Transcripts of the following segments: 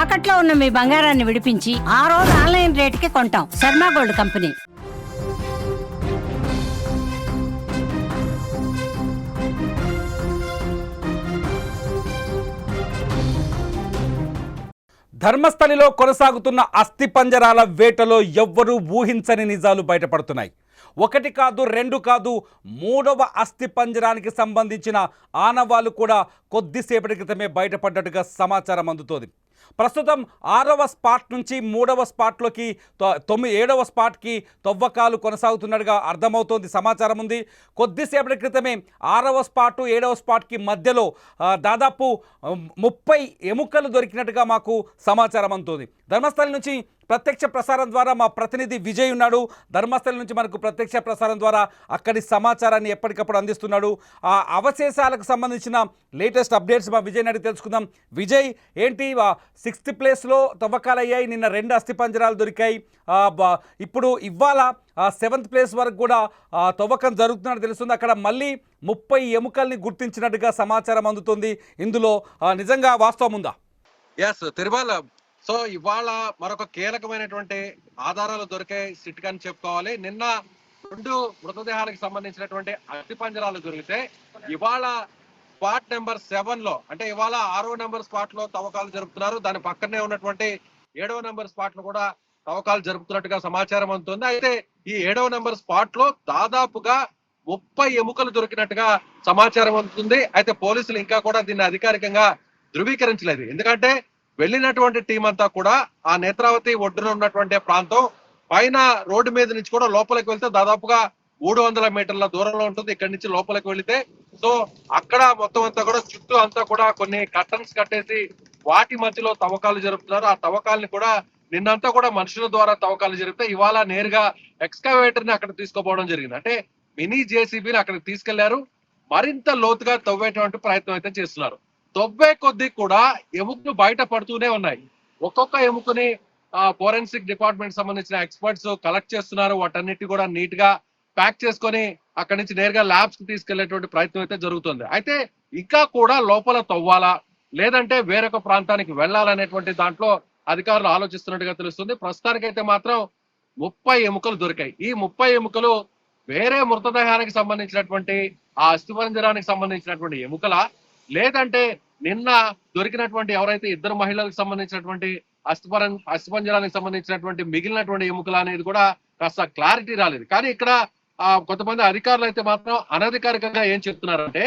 తాకట్లో ఉన్న మీ బంగారాన్ని విడిపించి ఆ రోజు ఆన్లైన్ రేటుకి కొంటాం. Sharma gold company. ధర్మస్థలిలో కొనసాగుతున్న అస్థిపంజరాల వేటలో ఎవ్వరూ ఊహించని నిజాలు బయటపడుతున్నాయి. ఒకటి కాదు, రెండు కాదు, మూడవ అస్థిపంజరానికి సంబంధించిన ఆనవాళ్లు కూడా కొద్దిసేపటి క్రితమే బయటపడ్డట్టుగా సమాచారం అందుతోంది. ప్రస్తుతం 6వ స్పాట్ నుంచి 3వ స్పాట్లోకి 7వ స్పాట్కి తవ్వకాలు కొనసాగుతున్నట్టుగా అర్థమవుతోంది, సమాచారం ఉంది. కొద్దిసేపటి క్రితమే 6వ స్పాట్ 7వ స్పాట్కి మధ్యలో దాదాపు 30 ఎముకలు దొరికినట్టుగా మాకు సమాచారం అందుతోంది. ధర్మస్థలి నుంచి ప్రత్యక్ష ప్రసారం ద్వారా మా ప్రతినిధి విజయ్ ఉన్నాడు. ధర్మస్థలి నుంచి మనకు ప్రత్యక్ష ప్రసారం ద్వారా అక్కడి సమాచారాన్ని ఎప్పటికప్పుడు అందిస్తున్నాడు. ఆ అవశేషాలకు సంబంధించిన లేటెస్ట్ అప్డేట్స్ మా విజయ్ అడిగి తెలుసుకుందాం. విజయ్, ఏంటి 6th ప్లేస్లో తవ్వకాలు అయ్యాయి, నిన్న 2 అస్థిపంజరాలు దొరికాయి, ఇప్పుడు ఇవాళ 7th ప్లేస్ వరకు కూడా తవ్వకం జరుగుతున్నట్టు తెలుస్తుంది. అక్కడ మళ్ళీ 30 ఎముకల్ని గుర్తించినట్టుగా సమాచారం అందుతుంది. ఇందులో నిజంగా వాస్తవం ఉందా? ఎస్ తిరుమల. సో ఇవాళ మరొక కీలకమైనటువంటి ఆధారాలు దొరికే సిట్ అని చెప్పుకోవాలి. నిన్న 2 మృతదేహాలకు సంబంధించినటువంటి అస్థిపంజరాలు దొరికితే ఇవాళ స్పాట్ నెంబర్ 7 లో, అంటే ఇవాళ 6వ నెంబర్ స్పాట్ లో తవ్వకాలు జరుపుతున్నారు. దాని పక్కనే ఉన్నటువంటి 7వ నెంబర్ స్పాట్ లో కూడా తవ్వకాలు జరుపుతున్నట్టుగా సమాచారం అందుతుంది. అయితే ఈ 7వ నెంబర్ స్పాట్ లో దాదాపుగా 30 ఎముకలు దొరికినట్టుగా సమాచారం అందుతుంది. అయితే పోలీసులు ఇంకా కూడా దీన్ని అధికారికంగా ధృవీకరించలేదు. ఎందుకంటే వెళ్ళినటువంటి టీం అంతా కూడా ఆ నేత్రావతి ఒడ్డున ఉన్నటువంటి ప్రాంతం పైన రోడ్డు మీద నుంచి కూడా లోపలికి వెళ్తే దాదాపుగా 300 మీటర్ల దూరంలో ఉంటుంది. ఇక్కడి నుంచి లోపలికి వెళితే సో అక్కడ మొత్తం అంతా కూడా చుట్టూ అంతా కూడా కొన్ని కర్టన్స్ కట్టేసి వాటి మధ్యలో తవ్వకాలు జరుపుతున్నారు. ఆ తవ్వకాలని కూడా నిన్నంతా కూడా మనుషుల ద్వారా తవ్వకాలు జరిపితే ఇవాళ నేరుగా ఎక్స్కవేటర్ ని అక్కడ తీసుకోపోవడం జరిగింది. అంటే మినీ జేసీబీని అక్కడికి తీసుకెళ్లారు. మరింత లోతుగా తవ్వేటువంటి ప్రయత్నం అయితే చేస్తున్నారు. తవ్వే కొద్దీ కూడా ఎముకలు బయట పడుతూనే ఉన్నాయి. ఒక్కొక్క ఎముకని ఫోరెన్సిక్ డిపార్ట్మెంట్ సంబంధించిన ఎక్స్పర్ట్స్ కలెక్ట్ చేస్తున్నారు. వాటన్నిటి కూడా నీట్ గా ప్యాక్ చేసుకొని అక్కడి నుంచి నేరుగా ల్యాబ్స్ కి తీసుకెళ్లేటువంటి ప్రయత్నం అయితే జరుగుతుంది. అయితే ఇంకా కూడా లోపల తవ్వాలా లేదంటే వేరొక ప్రాంతానికి వెళ్లాలనేటువంటి దాంట్లో అధికారులు ఆలోచిస్తున్నట్టుగా తెలుస్తుంది. ప్రస్తుతానికైతే మాత్రం 30 ఎముకలు దొరికాయి. ఈ 30 ఎముకలు వేరే మృతదేహానికి సంబంధించినటువంటి ఆ అస్థిపంజరానికి సంబంధించినటువంటి ఎముకల, లేదంటే నిన్న దొరికినటువంటి ఎవరైతే 2 మహిళలకు సంబంధించినటువంటి అస్థిపంజరానికి సంబంధించినటువంటి మిగిలినటువంటి ఎముకలు అనేది కూడా కాస్త క్లారిటీ రాలేదు. కానీ ఇక్కడ కొంతమంది అధికారులు అయితే మాత్రం అనధికారికంగా ఏం చెప్తున్నారంటే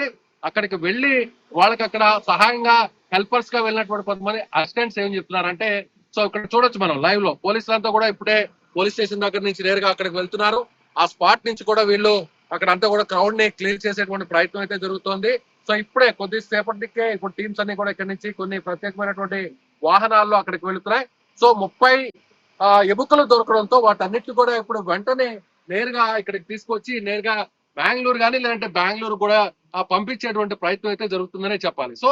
అక్కడికి వెళ్ళి వాళ్ళకి అక్కడ సహాయంగా హెల్పర్స్ గా వెళ్ళినటువంటి కొంతమంది అసిస్టెంట్స్ ఏం చెప్తున్నారంటే, సో ఇక్కడ చూడొచ్చు మనం లైవ్ లో పోలీసులంతా కూడా ఇప్పుడే పోలీస్ స్టేషన్ దగ్గర నుంచి నేరుగా అక్కడికి వెళ్తున్నారు. ఆ స్పాట్ నుంచి కూడా వీళ్ళు అక్కడ అంతా కూడా క్రౌడ్ ని క్లియర్ చేసేటువంటి ప్రయత్నం అయితే జరుగుతోంది. సో ఇప్పుడే కొద్దిసేపటికే ఇప్పుడు టీమ్స్ అన్ని కూడా ఇక్కడ నుంచి కొన్ని ప్రత్యేకమైనటువంటి వాహనాల్లో అక్కడికి వెళుతున్నాయి. సో 30 ఎముకలు దొరకడంతో వాటన్నిటిని కూడా ఇప్పుడు వెంటనే నేరుగా ఇక్కడికి తీసుకొచ్చి నేరుగా బెంగళూరు కానీ లేదంటే బెంగళూరు కూడా పంపించేటువంటి ప్రయత్నం అయితే జరుగుతుందనే చెప్పాలి. సో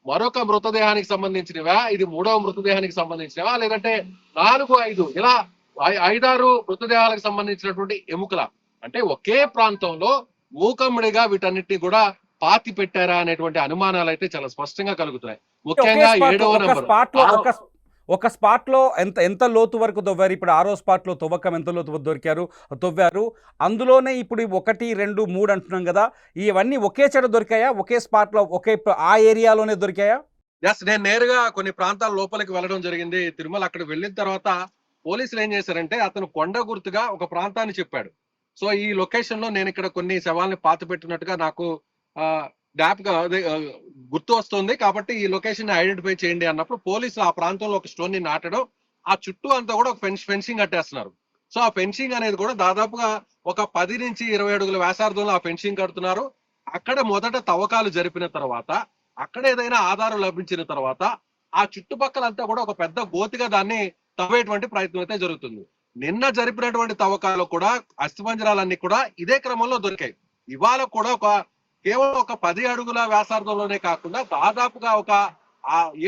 మరొక మృతదేహానికి సంబంధించినవా, ఇది 3వ మృతదేహానికి సంబంధించినవా, లేదంటే 4, 5 ఇలా 5-6 మృతదేహాలకు సంబంధించినటువంటి ఎముకల, అంటే ఒకే ప్రాంతంలో మూకమ్ముడిగా వీటన్నిటిని కూడా పాతి పెట్టారా అనేటువంటి అనుమానాలు అయితే చాలా స్పష్టంగా కలుగుతున్నాయి. ముఖ్యంగా 7వ నెంబర్ ఒక స్పాట్ లో ఎంత లోతు వరకు తవ్వారు? ఇప్పుడు 6వ స్పాట్ లో తవ్వకం ఎంత లోతు తవ్వారు? అందులోనే ఇప్పుడు 1, 2, 3 అంటున్నాం కదా, ఇవన్నీ ఒకే చోట దొరికాయా? ఒకే స్పాట్ లో ఆ ఏరియాలోనే దొరికాయా? ఎస్, నేను నేరుగా కొన్ని ప్రాంతాల లోపలికి వెళ్ళడం జరిగింది తిరుమల. అక్కడ వెళ్ళిన తర్వాత పోలీసులు ఏం చేశారంటే అతను కొండ గుర్తుగా ఒక ప్రాంతాన్ని చెప్పాడు. సో ఈ లొకేషన్ లో నేను ఇక్కడ కొన్ని శవాల్ని పాతి పెట్టినట్టుగా నాకు గుర్తు వస్తుంది, కాబట్టి ఈ లొకేషన్ ని ఐడెంటిఫై చేయండి అన్నప్పుడు పోలీసులు ఆ ప్రాంతంలో ఒక స్టోన్ ని నాటడం, ఆ చుట్టూ అంతా కూడా ఒక ఫెన్సింగ్ కట్టేస్తున్నారు. సో ఆ ఫెన్సింగ్ అనేది కూడా దాదాపుగా ఒక 10 నుంచి 20 అడుగుల వ్యాసార్థంలో ఆ ఫెన్సింగ్ కడుతున్నారు. అక్కడ మొదట తవ్వకాలు జరిపిన తర్వాత అక్కడ ఏదైనా ఆధారం లభించిన తర్వాత ఆ చుట్టుపక్కలంతా కూడా ఒక పెద్ద గోతిగా దాన్ని తవ్వేటువంటి ప్రయత్నం అయితే జరుగుతుంది. నిన్న జరిపినటువంటి తవ్వకాలు కూడా అస్థిపంజరాలన్నీ కూడా ఇదే క్రమంలో దొరికాయి. ఇవాళ కూడా కేవలం ఒక 10 అడుగుల వ్యాసార్థంలోనే కాకుండా దాదాపుగా ఒక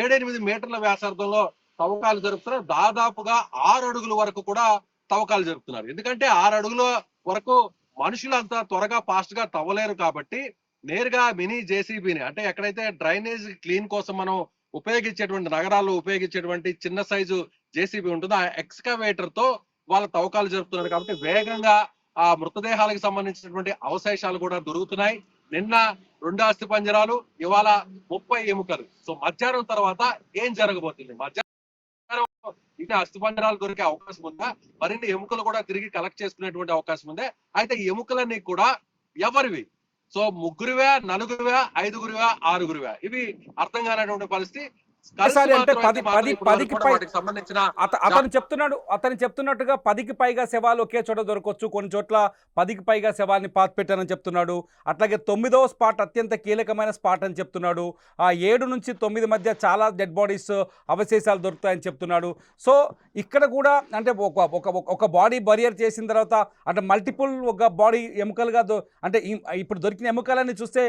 7-8 మీటర్ల వ్యాసార్థంలో తవ్వకాలు జరుపుతున్నారు. దాదాపుగా 6 అడుగుల వరకు కూడా తవ్వకాలు జరుపుతున్నారు. ఎందుకంటే 6 అడుగుల వరకు మనుషులు అంత త్వరగా ఫాస్ట్ గా తవ్వలేరు కాబట్టి నేరుగా మినీ జేసీబీని, అంటే ఎక్కడైతే డ్రైనేజ్ క్లీన్ కోసం మనం ఉపయోగించేటువంటి నగరాల్లో ఉపయోగించేటువంటి చిన్న సైజు జేసీబీ ఉంటుంది. ఆ ఎక్స్కవేటర్ తో వాళ్ళ తవ్వకాలు జరుపుతున్నారు కాబట్టి వేగంగా ఆ మృతదేహాలకు సంబంధించినటువంటి అవశేషాలు కూడా దొరుకుతున్నాయి. నిన్న 2 అస్థి పంజరాలు, ఇవాళ 30 ఎముకలు. సో మధ్యాహ్నం తర్వాత ఏం జరగబోతుంది? మధ్యాహ్నం ఇంకా అస్థి పంజరాలు దొరికే అవకాశం ఉందా? మరిన్ని ఎముకలు కూడా తిరిగి కలెక్ట్ చేసుకునేటువంటి అవకాశం ఉందా? అయితే ఈ ఎముకలన్నీ కూడా ఎవరివి? సో ముగ్గురువా, నలుగురువా, ఐదుగురువా, ఆరుగురువా? ఇవి అర్థం కానటువంటి పరిస్థితి. అంటే 10కి వాటికి సంబంధించిన అతను చెప్తున్నట్టుగా 10కి పైగా శవాలు ఒకే చోట దొరకవచ్చు, కొన్ని చోట్ల 10కి పైగా శవాల్ని పాతిపెట్టానని చెప్తున్నాడు. అట్లాగే 9వ స్పాట్ అత్యంత కీలకమైన స్పాట్ అని చెప్తున్నాడు. ఆ 7 నుంచి 9 మధ్య చాలా డెడ్ బాడీస్ అవశేషాలు దొరుకుతాయని చెప్తున్నాడు. సో ఇక్కడ కూడా అంటే ఒక బాడీ బరియర్ చేసిన తర్వాత అంటే మల్టిపుల్ ఒక బాడీ ఎముకలుగా అంటే ఇప్పుడు దొరికిన ఎముకలని చూస్తే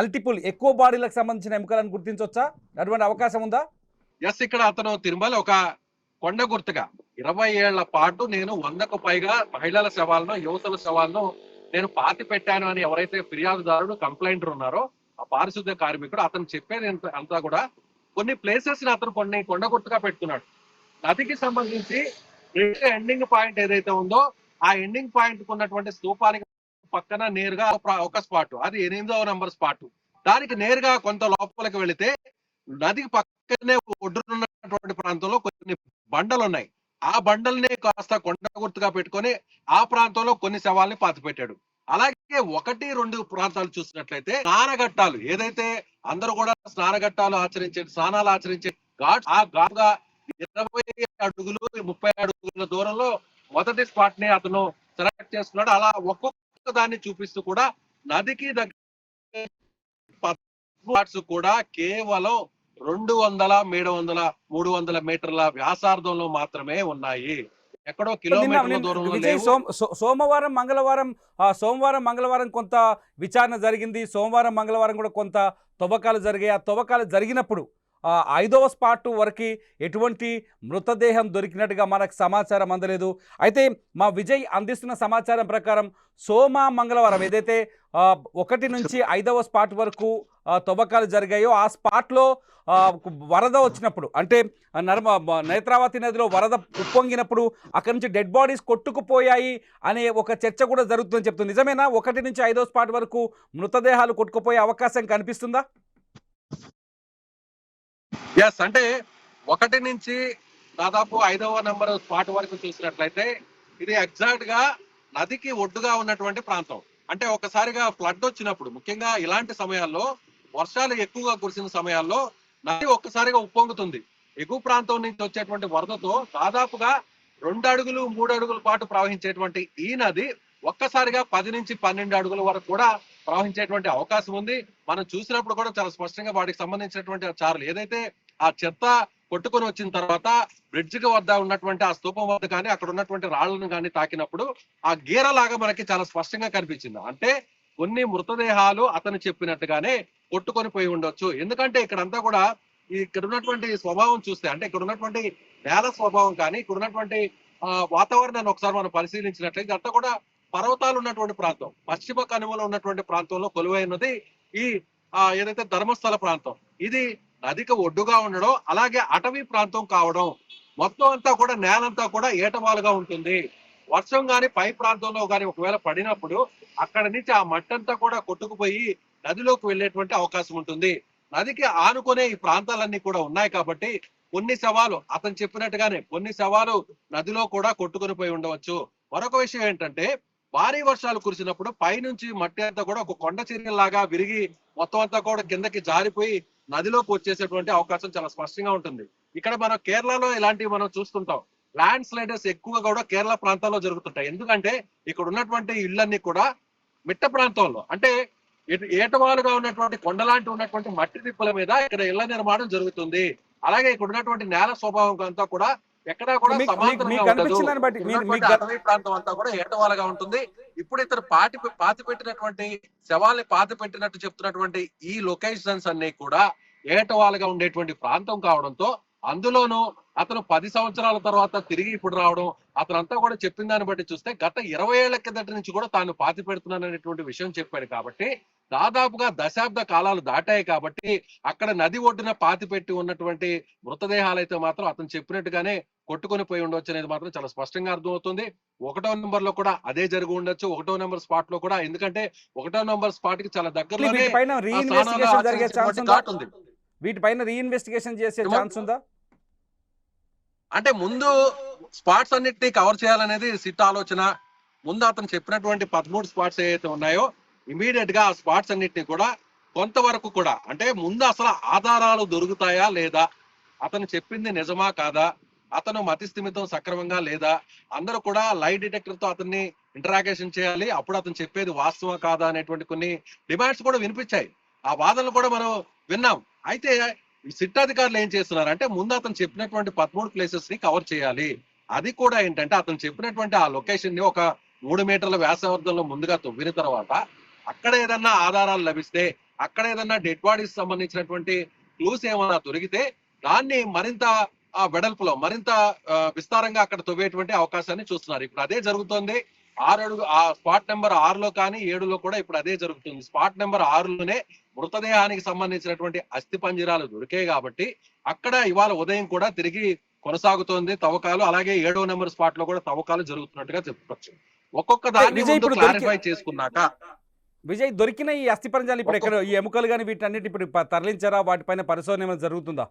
మల్టిపుల్ ఎక్కువ బాడీలకు సంబంధించిన ఎముకలను గుర్తించవచ్చా? అటువంటి అవకాశం ఉందా? ఎస్, ఇక్కడ అతను తిరుమల ఒక కొండ గుర్తుగా 20 ఏళ్ల పాటు నేను 100కు పైగా మహిళల శవాలను, యువతుల శవాలను నేను పాతి పెట్టాను అని ఎవరైతే ఫిర్యాదుదారుడు, కంప్లైంటర్ ఉన్నారో ఆ పారిశుద్ధ్య కార్మికుడు, అతను చెప్పేది అంతా కూడా కొన్ని ప్లేసెస్ ని అతను కొన్ని కొండ గుర్తుగా పెడుతున్నాడు. నదికి సంబంధించి ఎండింగ్ పాయింట్ ఏదైతే ఉందో ఆ ఎండింగ్ పాయింట్ ఉన్నటువంటి స్తూపానికి పక్కన నేరుగా ఒక స్పాట్, అది 8వ నంబర్ స్పాట్. దానికి నేరుగా కొంత లోపలికి వెళితే నదికి పక్కనే ఒడ్డునున్నటువంటి ప్రాంతంలో కొన్ని బండలు ఉన్నాయి. ఆ బండల్ని కాస్త కొండ గుర్తుగా పెట్టుకొని ఆ ప్రాంతంలో కొన్ని శవాల్ని పాతి పెట్టాడు. అలాగే 1, 2 ప్రాంతాలు చూసినట్లయితే స్నానఘట్టాలు, ఏదైతే అందరూ కూడా స్నానాలు ఆచరించే ఘాట్, ఆ ఘాట్గా 20 అడుగులు 30 అడుగుల దూరంలో మొదటి స్పాట్ ని అతను సెలెక్ట్ చేసుకున్నాడు. అలా ఒక్కొక్క దాన్ని చూపిస్తూ కూడా నదికి దగ్గర స్పాట్స్ కూడా కేవలం 200, 300, 300 మీటర్ల వ్యాసార్థంలో మాత్రమే ఉన్నాయి. ఎక్కడో కిలోమీటర్ల దూరంలో లేవు. సోమవారం మంగళవారం కొంత విచారణ జరిగింది. సోమవారం మంగళవారం కూడా కొంత తవ్వకాలు జరిగాయి. ఆ తవ్వకాలు జరిగినప్పుడు 5వ స్పాట్ వరకు ఎటువంటి మృతదేహం దొరికినట్టుగా మనకు సమాచారం అందలేదు. అయితే మా విజయ్ అందిస్తున్న సమాచారం ప్రకారం మంగళవారం ఏదైతే 1 నుంచి 5వ స్పాట్ వరకు తవ్వకాలు జరిగాయో ఆ స్పాట్లో వరద వచ్చినప్పుడు, అంటే నేత్రావతి నదిలో వరద ఉప్పొంగినప్పుడు అక్కడి నుంచి డెడ్ బాడీస్ కొట్టుకుపోయాయి అనే ఒక చర్చ కూడా జరుగుతుందని చెప్తుంది. నిజమేనా? 1 నుంచి 5వ స్పాట్ వరకు మృతదేహాలు కొట్టుకుపోయే అవకాశం కనిపిస్తుందా? ఎస్, అంటే 1 నుంచి దాదాపు 5వ నంబర్ స్పాట్ వరకు చూసినట్లయితే ఇది ఎగ్జాక్ట్ గా నదికి ఒడ్డుగా ఉన్నటువంటి ప్రాంతం. అంటే ఒకసారిగా ఫ్లడ్ వచ్చినప్పుడు, ముఖ్యంగా ఇలాంటి సమయాల్లో వర్షాలు ఎక్కువగా కురిసిన సమయాల్లో నది ఒక్కసారిగా ఉప్పొంగుతుంది. ఎగువ ప్రాంతం నుంచి వచ్చేటువంటి వరదతో దాదాపుగా 2 అడుగులు 3 అడుగుల పాటు ప్రవహించేటువంటి ఈ నది ఒక్కసారిగా 10 నుంచి 12 అడుగుల వరకు కూడా ప్రవహించేటువంటి అవకాశం ఉంది. మనం చూసినప్పుడు కూడా చాలా స్పష్టంగా వాటికి సంబంధించినటువంటి చారలు, ఏదైతే ఆ చెత్త కొట్టుకొని వచ్చిన తర్వాత బ్రిడ్జ్ కి వద్ద ఉన్నటువంటి ఆ స్తూపం వద్ద కానీ అక్కడ ఉన్నటువంటి రాళ్లను కానీ తాకినప్పుడు ఆ గీరలాగా మనకి చాలా స్పష్టంగా కనిపించింది. అంటే కొన్ని మృతదేహాలు అతను చెప్పినట్టుగానే కొట్టుకొని పోయి ఉండొచ్చు. ఎందుకంటే ఇక్కడంతా కూడా ఇక్కడ ఉన్నటువంటి స్వభావం చూస్తే, అంటే ఇక్కడ ఉన్నటువంటి నేల స్వభావం కానీ ఇక్కడ ఉన్నటువంటి వాతావరణాన్ని ఒకసారి మనం పరిశీలించినట్లయితే ఇదంతా కూడా పర్వతాలు ఉన్నటువంటి ప్రాంతం, పశ్చిమ కనుమలో ఉన్నటువంటి ప్రాంతంలో కొలువైనది ఈ ఏదైతే ధర్మస్థల ప్రాంతం. ఇది నదికి ఒడ్డుగా ఉండడం, అలాగే అటవీ ప్రాంతం కావడం, మొత్తం అంతా కూడా నేలంతా కూడా ఏటవాలుగా ఉంటుంది. వర్షం గాని పై ప్రాంతంలో గాని ఒకవేళ పడినప్పుడు అక్కడ నుంచి ఆ మట్టంతా కూడా కొట్టుకుపోయి నదిలోకి వెళ్ళేటువంటి అవకాశం ఉంటుంది. నదికి ఆనుకునే ఈ ప్రాంతాలన్నీ కూడా ఉన్నాయి కాబట్టి కొన్ని శవాలు అతను చెప్పినట్టుగానే కొన్ని శవాలు నదిలో కూడా కొట్టుకుని పోయి ఉండవచ్చు. మరొక విషయం ఏంటంటే భారీ వర్షాలు కురిసినప్పుడు పైనుంచి మట్టి అంతా కూడా ఒక కొండ చర్యలాగా విరిగి మొత్తం అంతా కూడా కిందకి జారిపోయి నదిలోకి వచ్చేసేటువంటి అవకాశం చాలా స్పష్టంగా ఉంటుంది. ఇక్కడ మనం కేరళలో ఇలాంటివి మనం చూస్తుంటాం. ల్యాండ్ స్లైడర్స్ ఎక్కువగా కూడా కేరళ ప్రాంతాల్లో జరుగుతుంటాయి. ఎందుకంటే ఇక్కడ ఉన్నటువంటి ఇళ్ళన్నీ కూడా మిట్ట ప్రాంతంలో, అంటే ఏటవాలుగా ఉన్నటువంటి కొండలాంటి ఉన్నటువంటి మట్టి తిప్పల మీద ఇక్కడ ఇళ్ల నిర్మాణం జరుగుతుంది. అలాగే ఇక్కడ ఉన్నటువంటి నేల స్వభావం అంతా కూడా ఎక్కడా కూడా అటవీ ప్రాంతం అంతా కూడా ఏటవాలుగా ఉంటుంది. ఇప్పుడు ఇతను పాతి పెట్టినటువంటి శవాల్ని పాతి పెట్టినట్టు చెప్తున్నటువంటి ఈ లొకేషన్స్ అన్ని కూడా ఏటవాలుగా ఉండేటువంటి ప్రాంతం కావడంతో, అందులోనూ అతను 10 సంవత్సరాల తర్వాత తిరిగి ఇప్పుడు రావడం, అతనంతా కూడా చెప్పిన దాన్ని బట్టి చూస్తే గత 20 ఏళ్ల కిందటి నుంచి కూడా తాను పాతి పెడుతున్నాను అనేటువంటి విషయం చెప్పాడు. కాబట్టి దాదాపుగా దశాబ్ద కాలాలు దాటాయి కాబట్టి అక్కడ నది ఒడ్డున పాతి పెట్టి ఉన్నటువంటి మృతదేహాలు అయితే మాత్రం అతను చెప్పినట్టుగానే కొట్టుకొని పోయి ఉండొచ్చు అనేది మాత్రం చాలా స్పష్టంగా అర్థమవుతుంది. 1వ నెంబర్ లో కూడా అదే జరిగి ఉండొచ్చు. 1వ నెంబర్ స్పాట్ లో కూడా, ఎందుకంటే 1వ నెంబర్ స్పాట్ కి చాలా దగ్గరలోనే వీటిపైన రీఇన్వెస్టిగేషన్ జరిగే ఛాన్స్ ఉందా? వీటిపైన రీఇన్వెస్టిగేషన్ చేసే ఛాన్స్ ఉందా? అంటే ముందు స్పాట్స్ అన్నిటినీ కవర్ చేయాలనేది సిట్ ఆలోచన. ముందు అతను చెప్పినటువంటి 13 స్పాట్స్ ఏవైతే ఉన్నాయో ఇమీడియట్ గా ఆ స్పాట్స్ అన్నిటిని కూడా కొంతవరకు కూడా, అంటే ముందు అసలు ఆధారాలు దొరుకుతాయా లేదా, అతను చెప్పింది నిజమా కాదా, అతను మతి స్థిమితం సక్రమంగా లేదా, అందరూ కూడా లై డిటెక్టర్ తో అతన్ని ఇంటరాగేషన్ చేయాలి, అప్పుడు అతను చెప్పేది వాస్తవం కాదా అనేటువంటి కొన్ని డిమాండ్స్ కూడా వినిపించాయి. ఆ వాదనలు కూడా మనం విన్నాం. అయితే సిట్ అధికారులు ఏం చేస్తున్నారు అంటే ముందు అతను చెప్పినటువంటి 13 ప్లేసెస్ ని కవర్ చేయాలి. అది కూడా ఏంటంటే అతను చెప్పినటువంటి ఆ లొకేషన్ ని ఒక 3 మీటర్ల వ్యాసార్థంలో ముందుగా తవ్విన తర్వాత అక్కడ ఏదన్నా ఆధారాలు లభిస్తే, అక్కడ ఏదన్నా డెడ్ బాడీస్ సంబంధించినటువంటి క్లూస్ ఏమైనా దొరికితే దాన్ని మరింత వెడల్పులో మరింత విస్తారంగా అక్కడ తవ్వేటువంటి అవకాశాన్ని చూస్తున్నారు. ఇప్పుడు అదే జరుగుతోంది. 6 అడుగు ఆ స్పాట్ నెంబర్ 6లో కానీ 7లో కూడా ఇప్పుడు అదే జరుగుతుంది. స్పాట్ నెంబర్ 6లోనే మృతదేహానికి సంబంధించినటువంటి అస్థి పంజరాలు దొరికాయి కాబట్టి అక్కడ ఇవాళ ఉదయం కూడా తిరిగి కొనసాగుతోంది తవ్వకాలు. అలాగే 7వ నెంబర్ స్పాట్ లో కూడా తవ్వకాలు జరుగుతున్నట్టుగా చెప్పుకోవచ్చు. ఒక్కొక్క దాన్ని క్లారిఫై చేసుకున్నాక విజయ్, దొరికిన ఈ అస్థి పంజరాలు ఇప్పుడు ఎక్కడ, ఈ ఎముకలు కానీ వీటన్నిటి ఇప్పుడు తరలించారా? వాటిపైన పరిశోధన ఏమైనా జరుగుతుందా?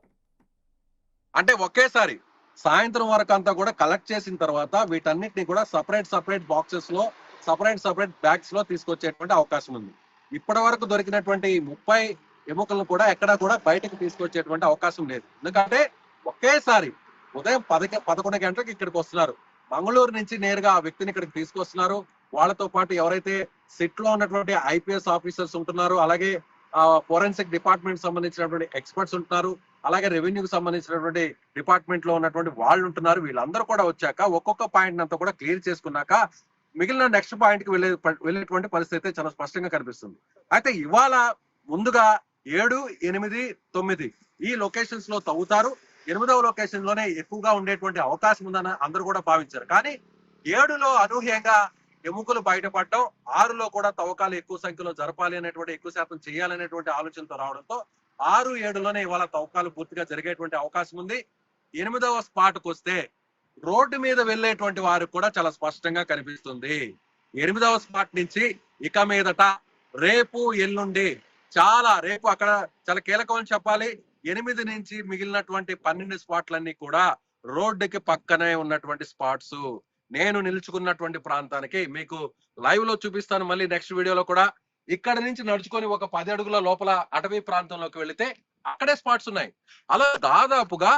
అంటే ఒకేసారి సాయంత్రం వరకు అంతా కూడా కలెక్ట్ చేసిన తర్వాత వీటన్నిటిని కూడా సపరేట్ బాక్సెస్ లో సపరేట్ బ్యాగ్స్ లో తీసుకొచ్చేటువంటి అవకాశం ఉంది. ఇప్పటి వరకు దొరికినటువంటి 30 ఎముకలను కూడా ఎక్కడా కూడా బయటకు తీసుకొచ్చేటువంటి అవకాశం లేదు. ఎందుకంటే ఒకేసారి ఉదయం 11 గంటలకు ఇక్కడికి వస్తున్నారు. మంగళూరు నుంచి నేరుగా ఆ వ్యక్తిని ఇక్కడికి తీసుకొస్తున్నారు. వాళ్ళతో పాటు ఎవరైతే సిట్ లో ఉన్నటువంటి ఐపీఎస్ ఆఫీసర్స్ ఉంటున్నారు, అలాగే ఫోరెన్సిక్ డిపార్ట్మెంట్ సంబంధించినటువంటి ఎక్స్పర్ట్స్ ఉంటున్నారు, అలాగే రెవెన్యూకి సంబంధించినటువంటి డిపార్ట్మెంట్ లో ఉన్నటువంటి వాళ్ళు ఉంటున్నారు. వీళ్ళందరూ కూడా వచ్చాక ఒక్కొక్క పాయింట్ అంతా కూడా క్లియర్ చేసుకున్నాక మిగిలిన నెక్స్ట్ పాయింట్ కి వెళ్ళేటువంటి పరిస్థితి చాలా స్పష్టంగా కనిపిస్తుంది. అయితే ఇవాళ ముందుగా 7, 8, 9 ఈ లొకేషన్స్ లో తవ్వుతారు. 8వ లొకేషన్ లోనే ఎక్కువగా ఉండేటువంటి అవకాశం ఉందని అందరూ కూడా భావించారు. కానీ 7లో అనూహ్యంగా ఎముకలు బయటపడటం, 6లో కూడా తవ్వకాలు ఎక్కువ సంఖ్యలో జరపాలి అనేటువంటి, ఎక్కువ శాతం చేయాలనేటువంటి ఆలోచనతో రావడంతో 6, 7లోనే ఇవాళ తవ్వకాలు పూర్తిగా జరిగేటువంటి అవకాశం ఉంది. 8వ స్పాట్ కు వస్తే రోడ్డు మీద వెళ్ళేటువంటి వారికి కూడా చాలా స్పష్టంగా కనిపిస్తుంది. 8వ స్పాట్ నుంచి ఇక మీదట రేపు ఎల్లుండి రేపు అక్కడ చాలా కీలకం అని చెప్పాలి. 8 నుంచి మిగిలినటువంటి 12 స్పాట్లన్నీ కూడా రోడ్డుకి పక్కనే ఉన్నటువంటి స్పాట్స్. నేను నిలుచుకున్నటువంటి ప్రాంతానికి మీకు లైవ్ లో చూపిస్తాను మళ్ళీ నెక్స్ట్ వీడియోలో కూడా. ఇక్కడ నుంచి నడుచుకొని ఒక 10 అడుగుల లోపల అటవీ ప్రాంతంలోకి వెళితే అక్కడే స్పాట్స్ ఉన్నాయి. అలా దాదాపుగా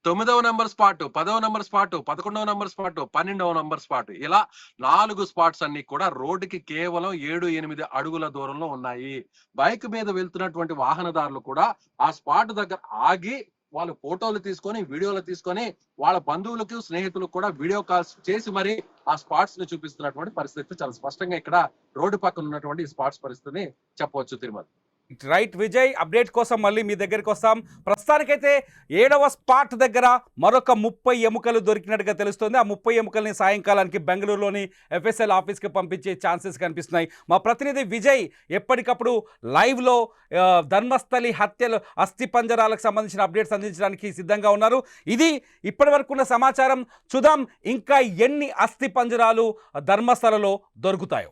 9వ నెంబర్ స్పాట్, 10వ నెంబర్ స్పాట్, 11వ నెంబర్ స్పాట్, 12వ నెంబర్ స్పాట్, ఇలా 4 స్పాట్స్ అన్ని కూడా రోడ్డుకి కేవలం 7, 8 అడుగుల దూరంలో ఉన్నాయి. బైక్ మీద వెళ్తున్నటువంటి వాహనదారులు కూడా ఆ స్పాట్ దగ్గర ఆగి వాళ్ళు ఫోటోలు తీసుకొని, వీడియోలు తీసుకొని వాళ్ళ బంధువులకు, స్నేహితులకు కూడా వీడియో కాల్స్ చేసి మరి ఆ స్పాట్స్ ని చూపిస్తున్నటువంటి పరిస్థితి చాలా స్పష్టంగా ఇక్కడ రోడ్డు పక్కన ఉన్నటువంటి స్పాట్స్ పరిస్థితిని చెప్పవచ్చు. తిరుమల రైట్ విజయ్, అప్డేట్ కోసం మళ్ళీ మీ దగ్గరికి వస్తాం. ప్రస్తుతానికైతే 7వ స్పాట్ దగ్గర మరొక 30 ఎముకలు దొరికినట్టుగా తెలుస్తుంది. ఆ 30 ఎముకల్ని సాయంకాలానికి బెంగళూరులోని FSL ఆఫీస్కి పంపించే ఛాన్సెస్ కనిపిస్తున్నాయి. మా ప్రతినిధి విజయ్ ఎప్పటికప్పుడు లైవ్లో ధర్మస్థలి హత్యలు, అస్థి పంజరాలకు సంబంధించిన అప్డేట్స్ అందించడానికి సిద్ధంగా ఉన్నారు. ఇది ఇప్పటి వరకు ఉన్న సమాచారం. చూద్దాం ఇంకా ఎన్ని అస్థి పంజరాలు ధర్మస్థలలో దొరుకుతాయో.